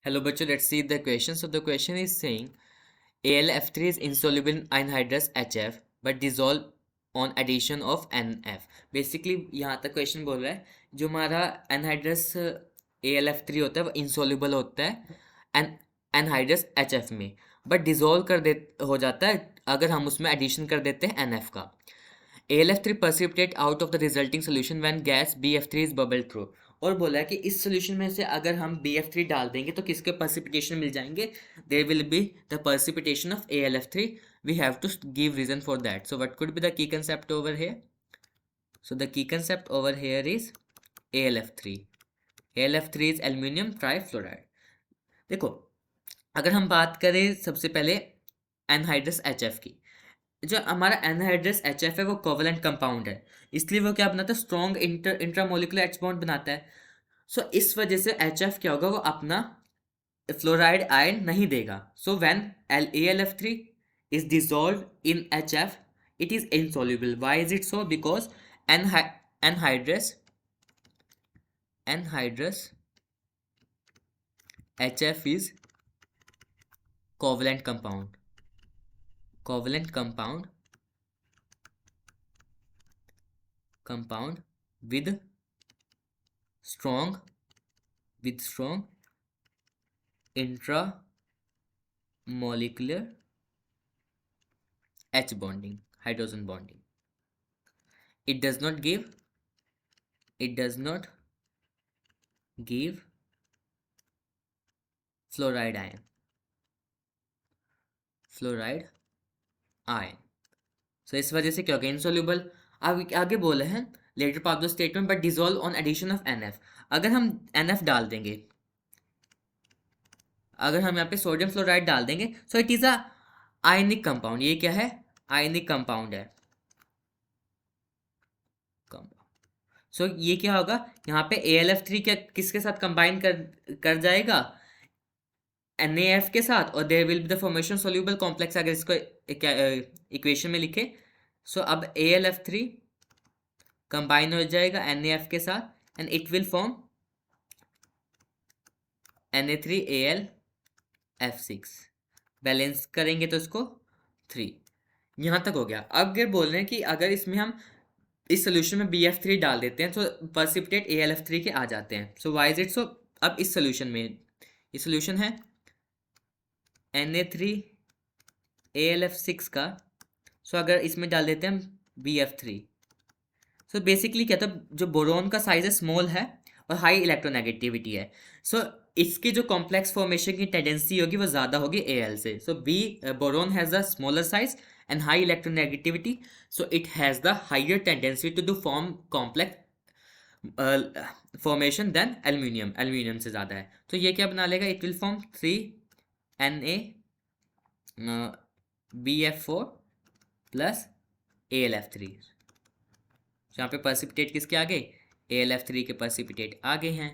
Hello, bachcho. Let's see the question. So the question is saying AlF3 is insoluble in anhydrous HF but dissolve on addition of NF. Basically यहाँ तक question बोल रहा है जो हमारा anhydrous AlF3 होता है वो इंसॉल्युबल होता है एनहाइड्रस HF में, बट डिजोल्व कर दे हो जाता है अगर हम उसमें एडिशन कर देते हैं NF का. AlF3 precipitate out of the resulting solution when gas BF3 is bubbled through. और बोला है कि इस सोल्यूशन में से अगर हम BF3 डाल देंगे तो किसके precipitation मिल जाएंगे? There will be the precipitation of AlF3. We have to give reason for that. So what could be the key concept over here? So the key concept over here is AlF3. AlF3 is aluminium trifluoride. देखो, अगर हम बात करें सबसे पहले anhydrous HF की, जो हमारा एनहाइड्रस HF है वो कोवलेंट कंपाउंड है, इसलिए वो क्या बनाता है? स्ट्रॉन्ग इंट्रामोलिकुलर एच बॉन्ड बनाता है. सो इस वजह से HF क्या होगा? वो अपना फ्लोराइड आयन नहीं देगा. So when AlF3 is dissolved in HF, it is insoluble. Why is it so? Because anhydrous HF is covalent compound with strong intramolecular H bonding, hydrogen bonding. It does not give fluoride ion. So इस वजह से क्या होगा? Insoluble. आगे बोले हैं later part of the statement but dissolve on addition of NF. अगर हम NF डाल देंगे, अगर हम यहाँ पे सोडियम फ्लोराइड डाल देंगे, so it is a ionic compound. ये क्या है? आयनिक कंपाउंड है. सो ये क्या होगा? यहाँ पे AlF3 क्या किसके साथ कंबाइन कर जाएगा? NaF के साथ, और there will be the formation soluble complex. अगर इसको इक्वेशन में लिखे, सो अब AlF3 कंबाइन हो जाएगा NaF के साथ and it will form Na3AlF6. Balance करेंगे तो इसको 3. यहाँ तक हो गया. अब अगर बोल रहे हैं कि अगर इसमें हम इस सोल्यूशन में BF3 डाल देते हैं तो precipitate AlF3 के आ जाते हैं. सो वाई इज इट सो? अब इस सोल्यूशन में, ये सोल्यूशन है Na3AlF6 का. सो अगर इसमें डाल देते हैं हम BF3, सो बेसिकली क्या था? जो बोरोन का साइज है स्मॉल है और हाई इलेक्ट्रोनेगेटिविटी है, सो इसके जो कॉम्प्लेक्स फॉर्मेशन की टेंडेंसी होगी वो ज़्यादा होगी Al से. So boron has a smaller size and high electronegativity, so it has the higher tendency to form complex formation than aluminium से ज़्यादा है. तो ये क्या बना लेगा? it will form 3Na BF4 plus AlF3. यहाँ पे precipitate किसके आगे? AlF3 के precipitate आगे हैं.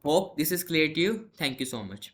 Hope this is clear to you. Thank you so much.